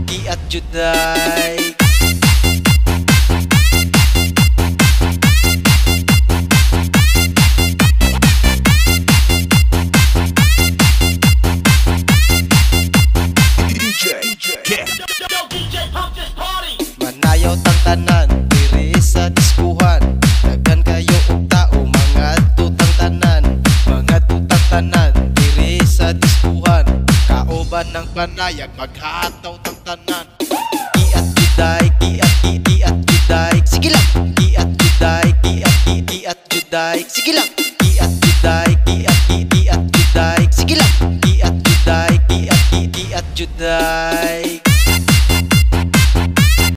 Giat juday manayaw tang tanan diri sa diskuhan. Daghan kayo og tao mga tutang tanan, mga tutang tanan diri sa diskuhan. Kauban ng panayag maghataw tang tanan. Giat juday, giat juday, sige lang. Giat juday, giat juday, sige lang.